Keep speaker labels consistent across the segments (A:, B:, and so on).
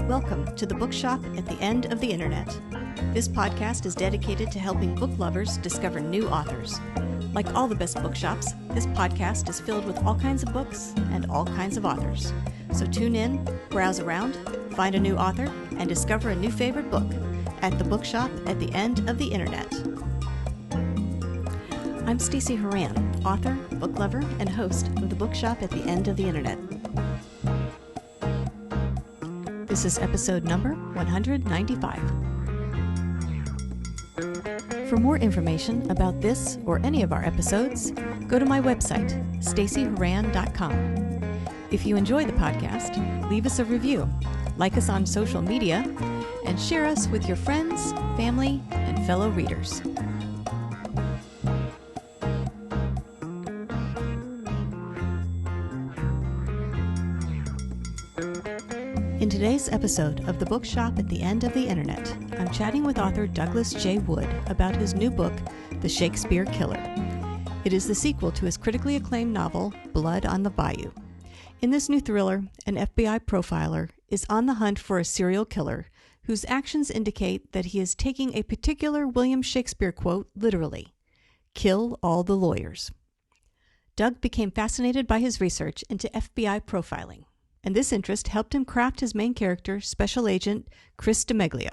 A: Welcome to the Bookshop at the End of the Internet. This podcast is dedicated to helping book lovers discover new authors. Like all the best bookshops, this podcast is filled with all kinds of books and all kinds of authors. So tune in, browse around, find a new author, and discover a new favorite book at the Bookshop at the End of the Internet. I'm Stacey Horan, author, book lover, and host of the Bookshop at the End of the Internet. This is episode number 195. For more information about this or any of our episodes, go to my website, staceyhoran.com. If you enjoy the podcast, leave us a review, like us on social media, and share us with your friends, family, and fellow readers. In today's episode of The Bookshop at the End of the Internet, I'm chatting with author Douglas J. Wood about his new book, The Shakespeare Killer. It is the sequel to his critically acclaimed novel, Blood on the Bayou. In this new thriller, an FBI profiler is on the hunt for a serial killer whose actions indicate that he is taking a particular William Shakespeare quote literally, "Kill all the lawyers." Doug became fascinated by his research into FBI profiling, and this interest helped him craft his main character, Special Agent Chris DeMeglia,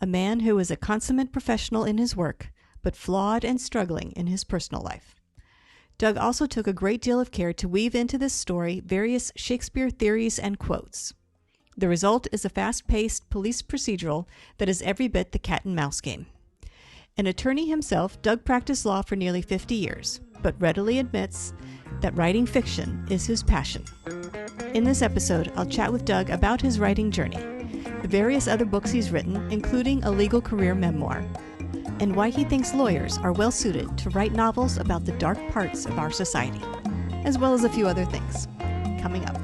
A: a man who is a consummate professional in his work, but flawed and struggling in his personal life. Doug also took a great deal of care to weave into this story various Shakespeare theories and quotes. The result is a fast-paced police procedural that is every bit the cat-and-mouse game. An attorney himself, Doug practiced law for nearly 50 years, but readily admits that writing fiction is his passion. In this episode, I'll chat with Doug about his writing journey, the various other books he's written, including a legal career memoir, and why he thinks lawyers are well suited to write novels about the dark parts of our society, as well as a few other things. Coming up.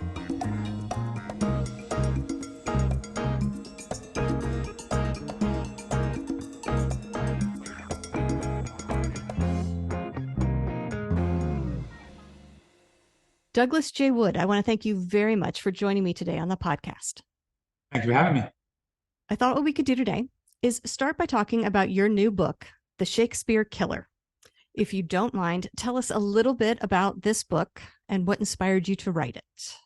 A: Douglas J. Wood, I want to thank you very much for joining me today on the podcast.
B: Thank you for having me.
A: I thought what we could do today is start by talking about your new book, The Shakespeare Killer. If you don't mind, tell us a little bit about this book and what inspired you to write it.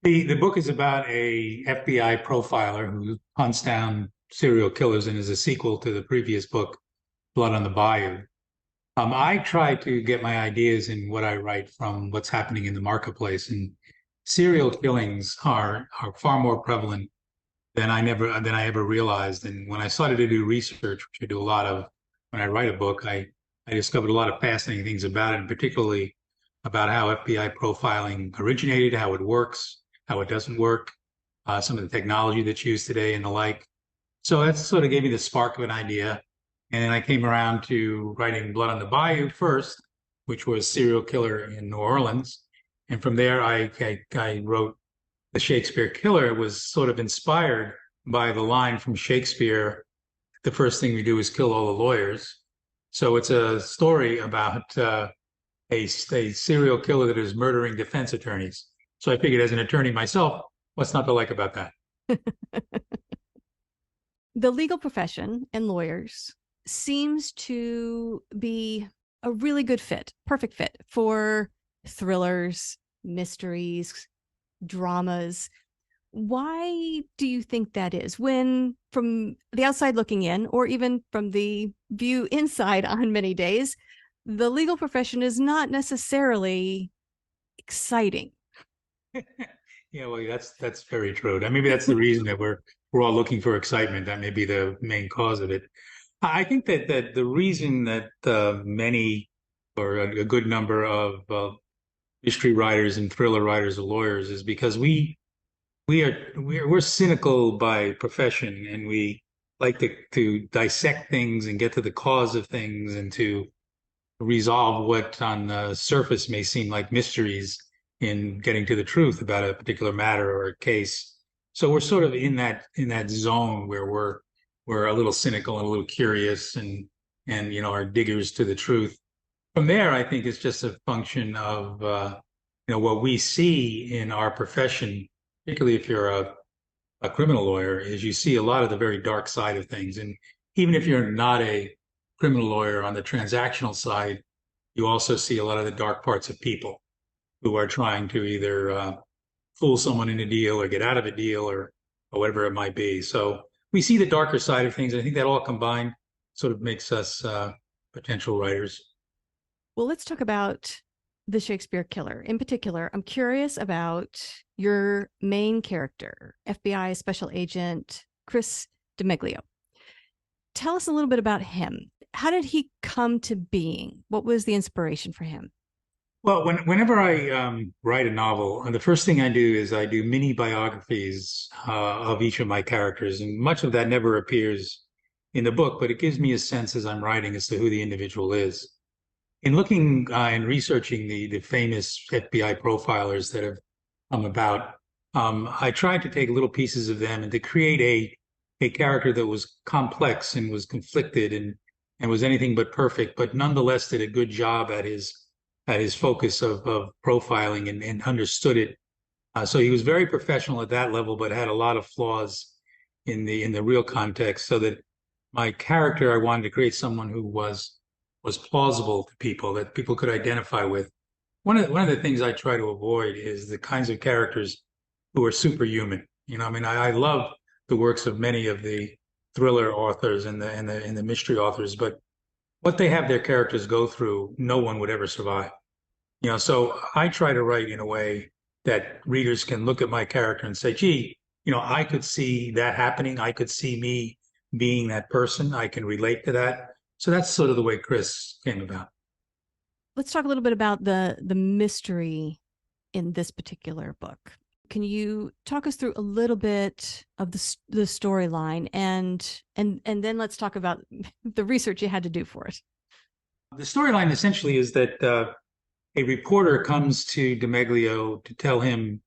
B: The book is about a FBI profiler who hunts down serial killers and is a sequel to the previous book, Blood on the Bayou. I try to get my ideas in what I write from what's happening in the marketplace, and serial killings are far more prevalent than I ever realized. And when I started to do research, which I do a lot of when I write a book, I discovered a lot of fascinating things about it, and particularly about how FBI profiling originated, how it works, how it doesn't work, some of the technology that's used today and the like. So that sort of gave me the spark of an idea. And then I came around to writing Blood on the Bayou first, which was serial killer in New Orleans. And from there, I wrote The Shakespeare Killer. It was sort of inspired by the line from Shakespeare, "The first thing we do is kill all the lawyers." So it's a story about a serial killer that is murdering defense attorneys. So I figured, as an attorney myself, what's not to like about that?
A: The legal profession and lawyers seems to be a really good fit, perfect fit for thrillers, mysteries, dramas. Why do you think that is? When from the outside looking in, or even from the view inside on many days, the legal profession is not necessarily exciting.
B: Yeah, well, that's very true. Maybe that's the reason that we're all looking for excitement. That may be the main cause of it. I think that the reason that many, or a good number of mystery writers and thriller writers are lawyers is because we're cynical by profession, and we like to dissect things and get to the cause of things and to resolve what on the surface may seem like mysteries in getting to the truth about a particular matter or a case. So we're sort of in that zone where we're a little cynical and a little curious and are diggers to the truth. From there, I think it's just a function of what we see in our profession, particularly if you're a criminal lawyer is you see a lot of the very dark side of things. And even if you're not a criminal lawyer on the transactional side, you also see a lot of the dark parts of people who are trying to either fool someone in a deal or get out of a deal or whatever it might be. So we see the darker side of things. I think that all combined sort of makes us potential writers.
A: Well, let's talk about the Shakespeare Killer. In particular, I'm curious about your main character, FBI Special Agent Chris DiMeglio. Tell us a little bit about him. How did he come to being? What was the inspiration for him?
B: Well, whenever I write a novel, the first thing I do is I do mini biographies of each of my characters, and much of that never appears in the book, but it gives me a sense as I'm writing as to who the individual is. In looking and researching the famous FBI profilers that have come about, I tried to take little pieces of them and to create a character that was complex and was conflicted and was anything but perfect, but nonetheless did a good job at his focus of profiling and understood it. So he was very professional at that level, but had a lot of flaws in the real context. So that my character, I wanted to create someone who was plausible to people, that people could identify with. One of the things I try to avoid is the kinds of characters who are superhuman. I mean, I love the works of many of the thriller authors and the mystery authors, but what they have their characters go through, no one would ever survive. So I try to write in a way that readers can look at my character and say, gee, I could see that happening. I could see me being that person. I can relate to that. So that's sort of the way Chris came about.
A: Let's talk a little bit about the mystery in this particular book. Can you talk us through a little bit of the storyline and then let's talk about the research you had to do for it?
B: The storyline essentially is that a reporter comes to DiMeglio to tell him,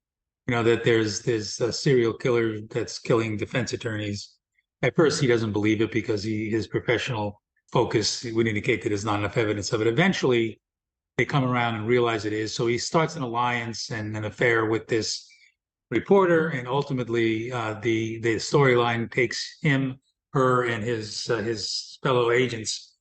B: that there's a serial killer that's killing defense attorneys. At first, he doesn't believe it because his professional focus would indicate that there's not enough evidence of it. Eventually, they come around and realize it is. So he starts an alliance and an affair with this reporter, and ultimately, the storyline takes him, her, and his fellow agents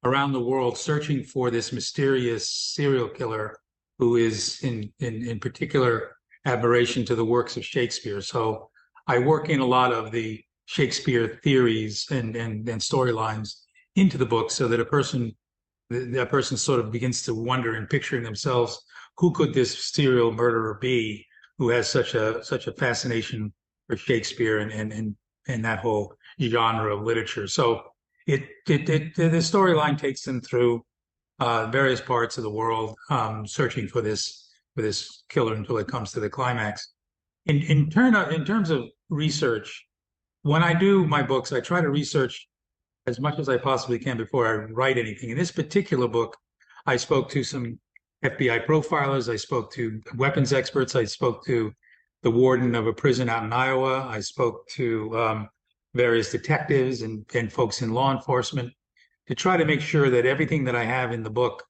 B: around the world searching for this mysterious serial killer who is in particular admiration to the works of Shakespeare. So I work in a lot of the Shakespeare theories and storylines into the book so that that person sort of begins to wonder and picturing themselves, who could this serial murderer be who has such a fascination for Shakespeare and that whole genre of literature. So the storyline takes them through various parts of the world, searching for this killer until it comes to the climax. In terms of research, when I do my books, I try to research as much as I possibly can before I write anything. In this particular book, I spoke to some FBI profilers, I spoke to weapons experts, I spoke to the warden of a prison out in Iowa, I spoke to various detectives and folks in law enforcement to try to make sure that everything that I have in the book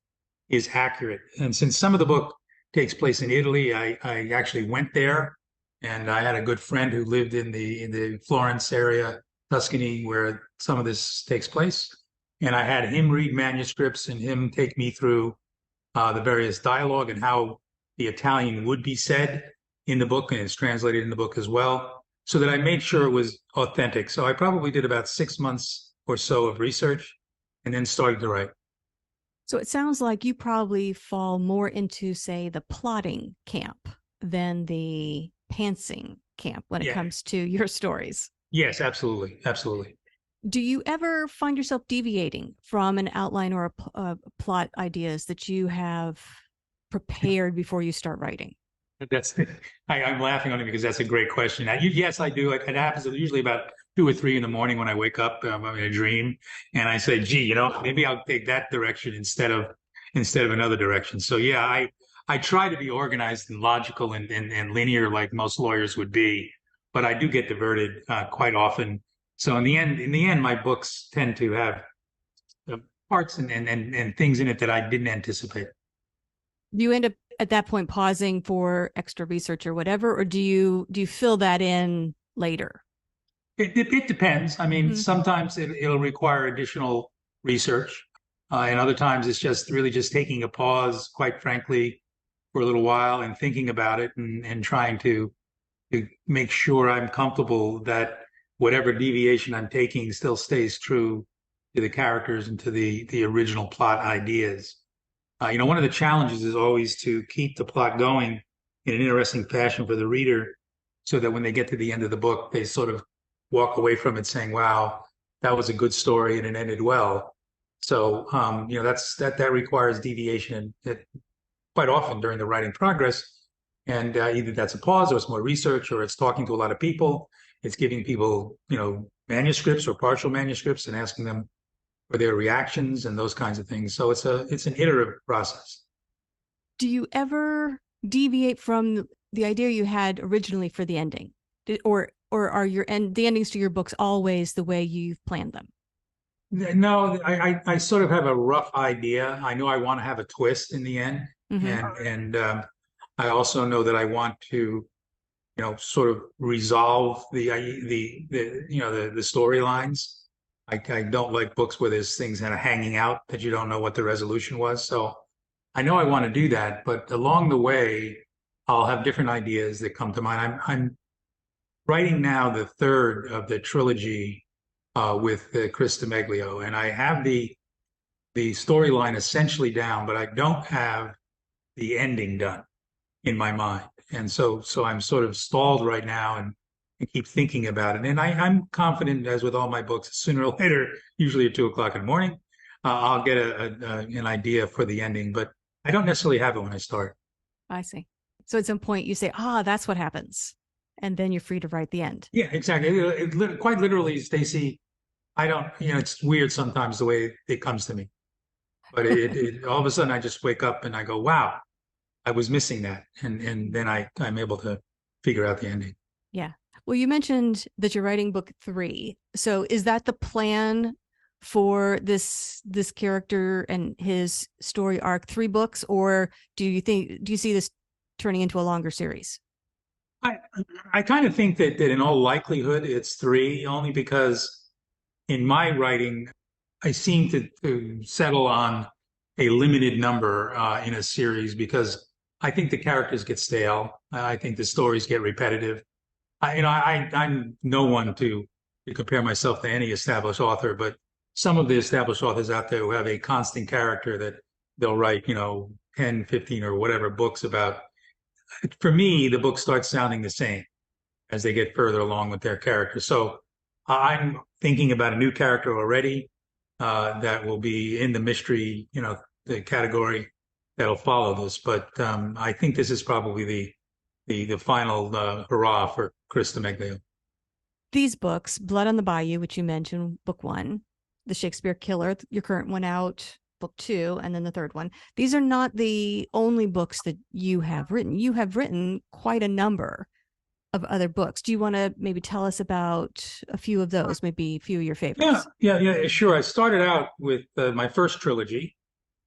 B: is accurate. And since some of the book takes place in Italy, I actually went there, and I had a good friend who lived in the Florence area, Tuscany, where some of this takes place. And I had him read manuscripts and him take me through the various dialogue and how the Italian would be said in the book, and it's translated in the book as well, so that I made sure it was authentic. So I probably did about 6 months or so of research and then started to write.
A: So it sounds like you probably fall more into, say, the plotting camp than the pantsing camp when it comes to your stories.
B: Yes, absolutely. Absolutely.
A: Do you ever find yourself deviating from an outline or a plot ideas that you have prepared before you start writing?
B: I'm laughing on it because that's a great question. Yes, I do. It happens usually about 2 or 3 in the morning when I wake up. I'm in a dream, and I say, "Gee, maybe I'll take that direction instead of another direction." So yeah, I try to be organized and logical and linear like most lawyers would be, but I do get diverted quite often. So in the end, my books tend to have parts and things in it that I didn't anticipate.
A: Do you end up at that point pausing for extra research or whatever, or do you fill that in later?
B: It depends. I mean,
A: Hmm.
B: sometimes it'll require additional research, and other times it's just really just taking a pause, quite frankly, for a little while and thinking about it and trying to make sure I'm comfortable that whatever deviation I'm taking still stays true to the characters and to the original plot ideas. One of the challenges is always to keep the plot going in an interesting fashion for the reader, so that when they get to the end of the book, they sort of walk away from it saying, "Wow, that was a good story and it ended well." So, that requires deviation quite often during the writing progress. And either that's a pause, or it's more research, or it's talking to a lot of people. It's giving people, manuscripts or partial manuscripts and asking them for their reactions and those kinds of things. So it's an iterative process.
A: Do you ever deviate from the idea you had originally for the ending? Or are the endings to your books always the way you've planned them?
B: No, I sort of have a rough idea. I know I want to have a twist in the end,
A: Hmm.
B: and I also know that I want to, sort of resolve the storylines. I don't like books where there's things kind of hanging out that you don't know what the resolution was. So I know I want to do that, but along the way, I'll have different ideas that come to mind. I'm writing now the third of the trilogy with Chris DiMeglio, and I have the storyline essentially down, but I don't have the ending done in my mind. And so I'm sort of stalled right now and keep thinking about it. And I'm confident, as with all my books, sooner or later, usually at 2 o'clock in the morning, I'll get an idea for the ending, but I don't necessarily have it when I start.
A: I see. So at some point you say, that's what happens. And then you're free to write the end.
B: Yeah, exactly. Quite literally, Stacey, I don't, it's weird sometimes the way it comes to me, but all of a sudden I just wake up and I go, wow, I was missing that. And then I'm able to figure out the ending.
A: Yeah. Well, you mentioned that you're writing book 3. So is that the plan for this character and his story arc, 3 books, or do you see this turning into a longer series?
B: I kind of think that in all likelihood it's 3, only because in my writing I seem to settle on a limited number in a series, because I think the characters get stale. I think the stories get repetitive. I'm no one to compare myself to any established author, but some of the established authors out there who have a constant character that they'll write, 10, 15 or whatever books about. For me, the book starts sounding the same as they get further along with their character. So I'm thinking about a new character already that will be in the mystery, the category that'll follow this. But I think this is probably the final hurrah for Chris DiMeglio.
A: These books, Blood on the Bayou, which you mentioned, book 1, The Shakespeare Killer, your current one out, book 2, and then the third one. These are not the only books that you have written. You have written quite a number of other books. Do you want to maybe tell us about a few of those, maybe a few of your favorites?
B: Yeah, sure. I started out with my first trilogy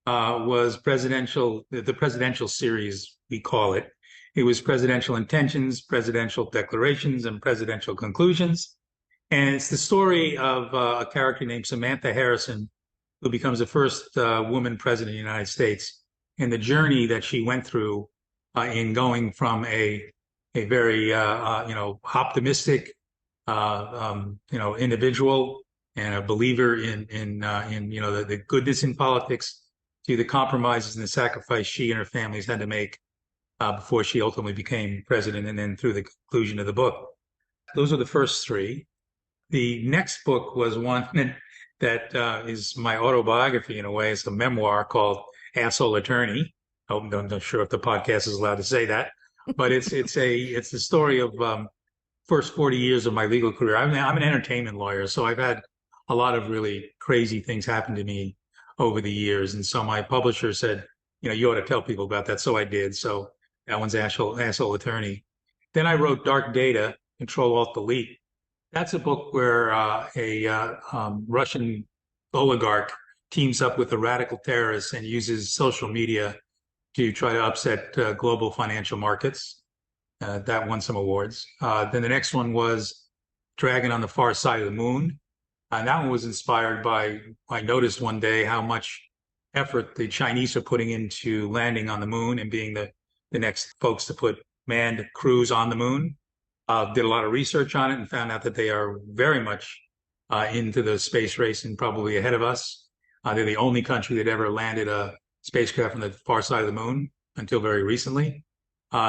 B: was the presidential series, we call it. It was Presidential Intentions, Presidential Declarations, and Presidential Conclusions. And it's the story of a character named Samantha Harrison, who becomes the first woman president of the United States, and the journey that she went through in going from a very optimistic individual and a believer in the goodness in politics, to the compromises and the sacrifice she and her families had to make before she ultimately became president, and then through the conclusion of the book. Those are the first 3. The next book was one that is my autobiography in a way. It's a memoir called Asshole Attorney. I'm not sure if the podcast is allowed to say that, but it's the story of first 40 years of my legal career. I'm an entertainment lawyer, so I've had a lot of really crazy things happen to me over the years. And so my publisher said, you ought to tell people about that. So I did. So that one's Asshole Attorney. Then I wrote Dark Data, Control Alt Delete. That's a book where Russian oligarch teams up with a radical terrorist and uses social media to try to upset global financial markets. That won some awards. Then the next one was Dragon on the Far Side of the Moon. And that one was inspired by, I noticed one day how much effort the Chinese are putting into landing on the moon and being the next folks to put manned crews on the moon. Did a lot of research on it and found out that they are very much into the space race and probably ahead of us. They're the only country that ever landed a spacecraft on the far side of the moon until very recently.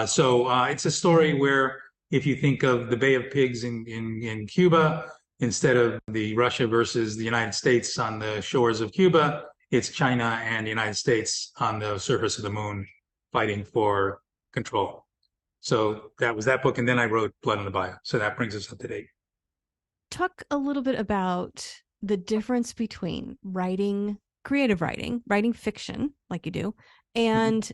B: So it's a story where if you think of the Bay of Pigs in Cuba, instead of the Russia versus the United States on the shores of Cuba, it's China and the United States on the surface of the moon fighting for control. So that was that book. And then I wrote Blood on the Bayou. So that brings us up to date.
A: Talk a little bit about the difference between writing, creative writing, writing fiction, like you do, and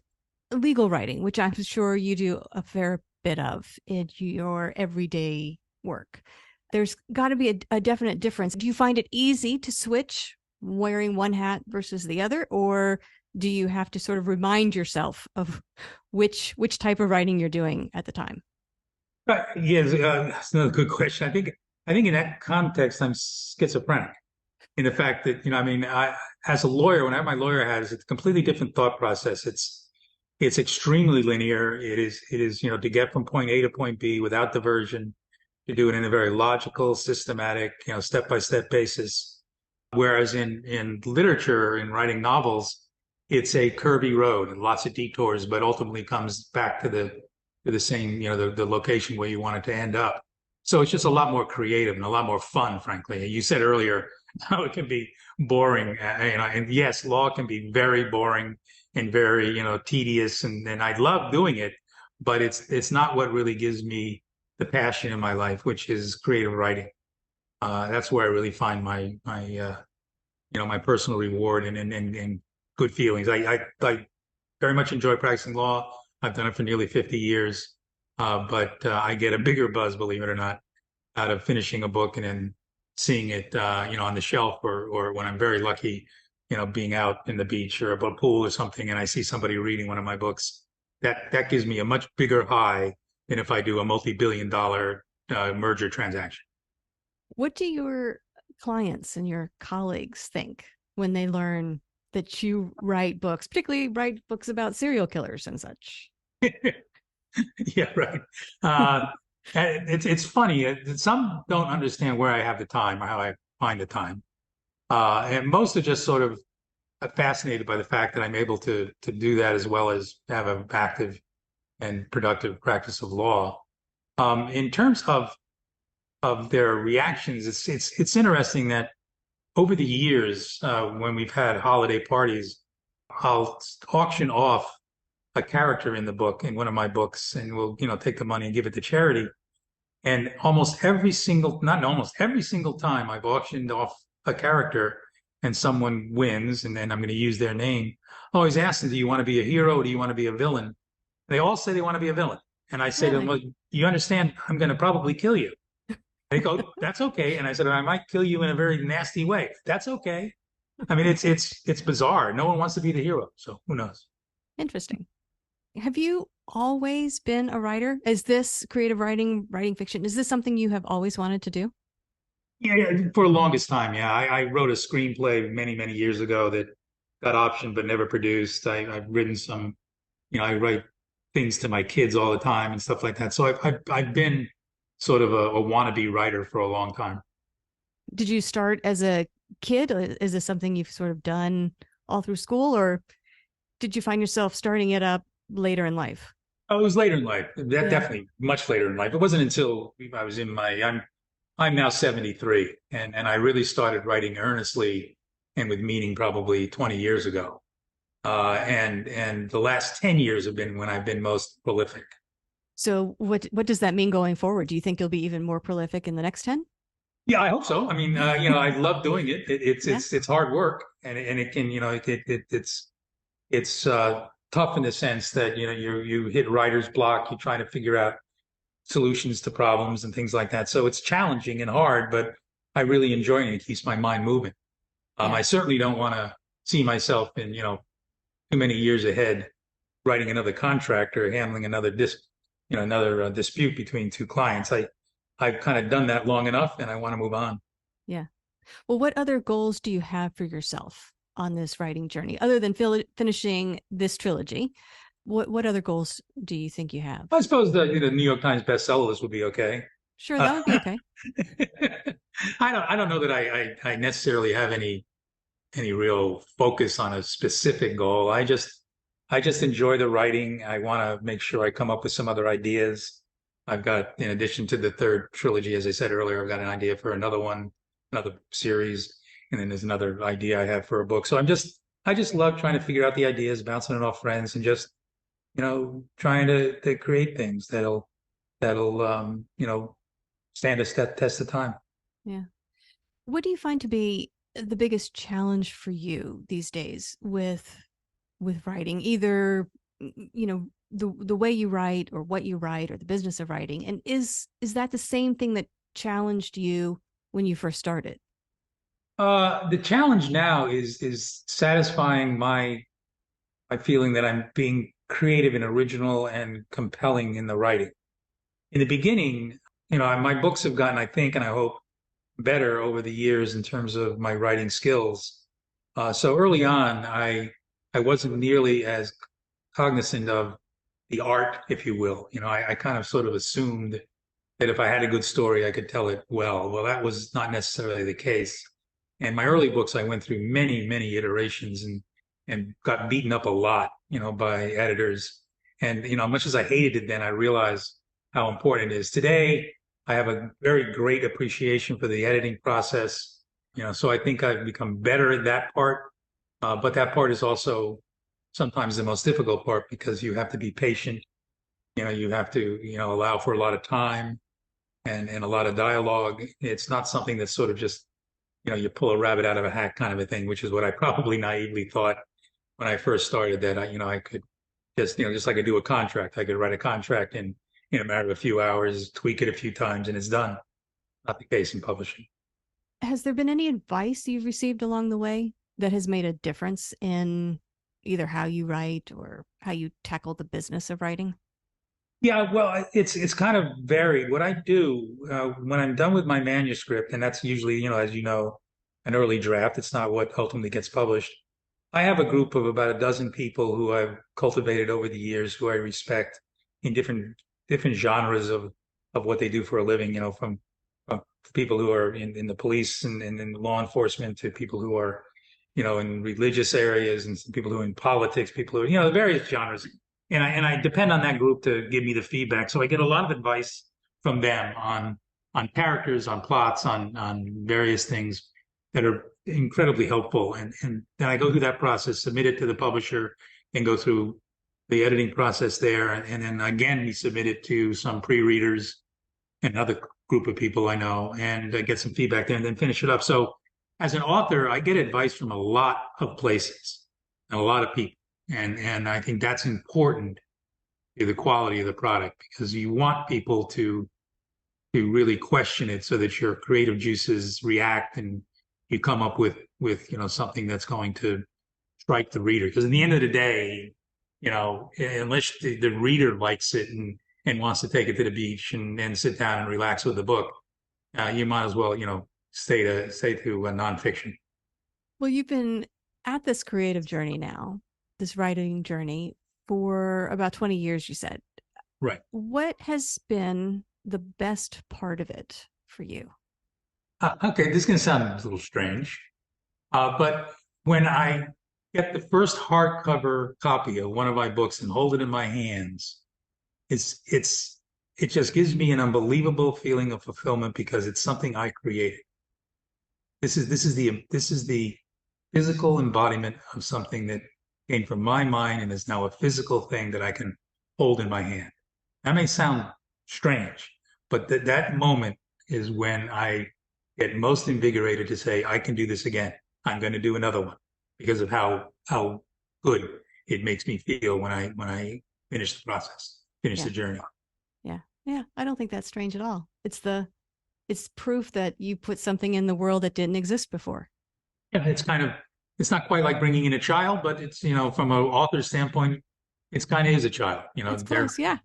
A: legal writing, which I'm sure you do a fair bit of in your everyday work. There's got to be a definite difference. Do you find it easy to switch wearing one hat versus the other, or do you have to sort of remind yourself of which type of writing you're doing at the time?
B: Yes, that's another good question. I think in that context, I'm schizophrenic in the fact that, I mean, as a lawyer, when I have my lawyer hat, it's a completely different thought process. It's extremely linear. It is, to get from point A to point B without diversion, to do it in a very logical, systematic, step-by-step basis. Whereas in literature, in writing novels, it's a curvy road and lots of detours, but ultimately comes back to the same, the location where you want it to end up. So it's just a lot more creative and a lot more fun, frankly. You said earlier how it can be boring, and yes, law can be very boring and very, tedious, and I love doing it, but it's not what really gives me the passion in my life, which is creative writing. That's where I really find my my personal reward and good feelings. I very much enjoy practicing law. I've done it for nearly 50 years, but I get a bigger buzz, believe it or not, out of finishing a book and then seeing it, on the shelf, or when I'm very lucky, being out in the beach or a pool or something, and I see somebody reading one of my books. That gives me a much bigger high than if I do a multi-billion-dollar merger transaction.
A: What do your clients and your colleagues think when they learn that you write books, particularly write books about serial killers and such?
B: Yeah, right. It's funny. Some don't understand where I have the time or how I find the time. And most are just sort of fascinated by the fact that I'm able to do that as well as have an active and productive practice of law. In terms of their reactions, it's interesting that over the years, when we've had holiday parties, I'll auction off a character in the book, in one of my books, and we'll, take the money and give it to charity. And not almost every single time I've auctioned off a character and someone wins, and then I'm going to use their name, I always ask them, do you want to be a hero or do you want to be a villain? They all say they want to be a villain. And I say to them, well, you understand, I'm going to probably kill you. They go, that's okay. And I said, I might kill you in a very nasty way. That's okay. I mean, it's bizarre. No one wants to be the hero. So who knows?
A: Interesting. Have you always been a writer? Is this creative writing, writing fiction, is this something you have always wanted to do?
B: Yeah, for the longest time. Yeah, I wrote a screenplay many, many years ago that got optioned but never produced. I've written some, I write things to my kids all the time and stuff like that. So I've been sort of a wannabe writer for a long time.
A: Did you start as a kid? Is this something you've sort of done all through school, or did you find yourself starting it up later in life?
B: Oh, it was later in life. That
A: Yeah.
B: definitely much later in life. It wasn't until I was I'm now 73, and I really started writing earnestly and with meaning probably 20 years ago. And the last 10 years have been when I've been most prolific.
A: So what does that mean going forward? Do you think you'll be even more prolific in the next 10?
B: Yeah, I hope so. I mean, I love doing it.
A: Yeah.
B: It's hard work, and it can, it's tough in the sense that, you hit writer's block. You're trying to figure out solutions to problems and things like that. So it's challenging and hard, but I really enjoy it. It keeps my mind moving.
A: Yeah.
B: I certainly don't want to see myself in, too many years ahead writing another contract or handling another another dispute between two clients. I've kind of done that long enough, and I want to move on.
A: Yeah. Well, what other goals do you have for yourself on this writing journey other than finishing this trilogy? What other goals do you think you have?
B: I suppose the New York Times bestseller list would be okay.
A: Sure, that
B: Uh,
A: would be okay.
B: I don't know that I necessarily have any real focus on a specific goal. I just enjoy the writing. I want to make sure I come up with some other ideas. I've got, in addition to the third trilogy, as I said earlier, I've got an idea for another one, another series, and then there's another idea I have for a book. So I just love trying to figure out the ideas, bouncing it off friends, and just, trying to create things that'll stand a test of time.
A: Yeah. What do you find to be the biggest challenge for you these days with writing, either the way you write or what you write or the business of writing? And is that the same thing that challenged you when you first started?
B: The challenge now is satisfying my feeling that I'm being creative and original and compelling in the writing. In the beginning, my books have gotten, I think, and I hope, better over the years in terms of my writing skills. So early on, I wasn't nearly as cognizant of the art, if you will. I kind of sort of assumed that if I had a good story, I could tell it well. Well, that was not necessarily the case. And my early books, I went through many, many iterations and got beaten up a lot, by editors. And, much as I hated it then, I realized how important it is. Today, I have a very great appreciation for the editing process. So I think I've become better at that part. But that part is also sometimes the most difficult part because you have to be patient. You have to, allow for a lot of time and a lot of dialogue. It's not something that's sort of just, you pull a rabbit out of a hat kind of a thing, which is what I probably naively thought when I first started, that I could just like I do a contract, I could write a contract in a matter of a few hours, tweak it a few times, and it's done. Not the case in publishing.
A: Has there been any advice you've received along the way that has made a difference in either how you write or how you tackle the business of writing?
B: Yeah, well, it's kind of varied. What I do when I'm done with my manuscript, and that's usually, as you know, an early draft. It's not what ultimately gets published. I have a group of about a dozen people who I've cultivated over the years, who I respect in different genres of what they do for a living. From people who are in the police and in law enforcement to people who are, in religious areas, and some people who are in politics, people who are, the various genres. And I depend on that group to give me the feedback. So I get a lot of advice from them on characters, on plots, on various things that are incredibly helpful. And then I go through that process, submit it to the publisher, and go through the editing process there. And then again, we submit it to some pre-readers and another group of people I know, and get some feedback there, and then finish it up. So as an author, I get advice from a lot of places and a lot of people. And I think that's important to the quality of the product, because you want people to really question it so that your creative juices react and you come up with something that's going to strike the reader. Because in the end of the day, unless the reader likes it and wants to take it to the beach and sit down and relax with the book, you might as well, stay to nonfiction.
A: Well, you've been at this creative journey now, this writing journey, for about 20 years, you said.
B: Right.
A: What has been the best part of it for you?
B: Okay, this is going to sound a little strange, but when I get the first hardcover copy of one of my books and hold it in my hands, it just gives me an unbelievable feeling of fulfillment because it's something I created. This is the physical embodiment of something that came from my mind and is now a physical thing that I can hold in my hand. That may sound strange, but that moment is when I get most invigorated to say, I can do this again. I'm going to do another one because of how good it makes me feel when I finish the process, finish the journey.
A: Yeah. Yeah. I don't think that's strange at all. It's proof that you put something in the world that didn't exist before.
B: Yeah, it's not quite like bringing in a child, but it's, from an author standpoint, it's kind of is a child,
A: It's close. Yeah.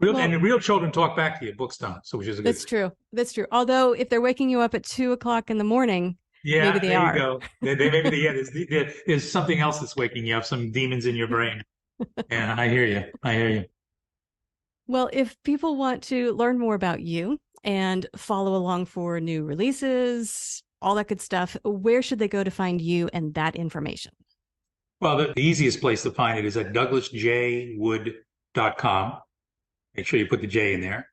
B: And real children talk back to you. Books don't, so which is a good
A: That's true. That's true. Although if they're waking you up at 2:00 in the morning, maybe they
B: there
A: are.
B: you go. There's something else that's waking you up, some demons in your brain. And I hear you. I hear you.
A: Well, if people want to learn more about you and follow along for new releases, all that good stuff, where should they go to find you and that information?
B: Well, the easiest place to find it is at douglasjwood.com. Make sure you put the J in there.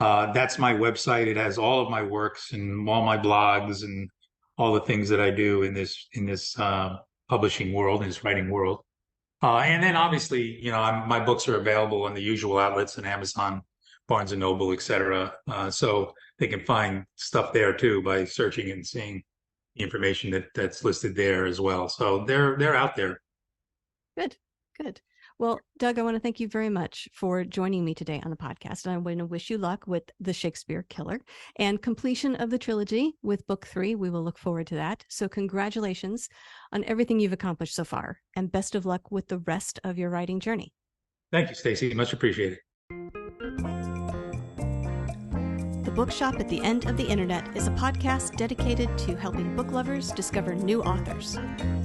B: That's my website. It has all of my works and all my blogs and all the things that I do in this publishing world, in this writing world. And then obviously, my books are available on the usual outlets and Amazon, Barnes and Noble, etc. So they can find stuff there too by searching and seeing the information that's listed there as well. So they're out there.
A: Good, good. Well, Doug, I want to thank you very much for joining me today on the podcast. And I want to wish you luck with The Shakespeare Killer and completion of the trilogy with book 3. We will look forward to that. So congratulations on everything you've accomplished so far, and best of luck with the rest of your writing journey.
B: Thank you, Stacy. Much appreciated.
A: The Bookshop at the End of the Internet is a podcast dedicated to helping book lovers discover new authors.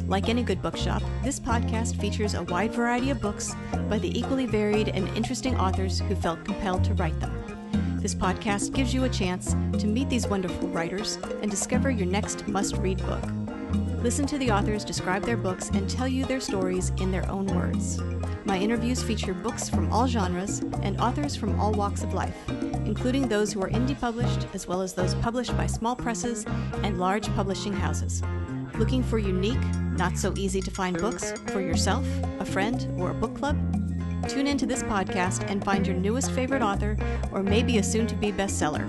A: Like any good bookshop, this podcast features a wide variety of books by the equally varied and interesting authors who felt compelled to write them. This podcast gives you a chance to meet these wonderful writers and discover your next must-read book. Listen to the authors describe their books and tell you their stories in their own words. My interviews feature books from all genres and authors from all walks of life, including those who are indie published as well as those published by small presses and large publishing houses. Looking for unique, not so easy to find books for yourself, a friend, or a book club? Tune into this podcast and find your newest favorite author or maybe a soon-to-be bestseller.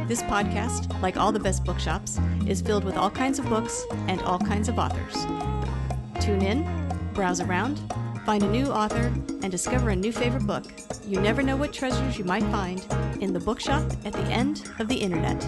A: This podcast, like all the best bookshops, is filled with all kinds of books and all kinds of authors. Tune in, browse around, find a new author, and discover a new favorite book. You never know what treasures you might find in the Bookshop at the End of the Internet.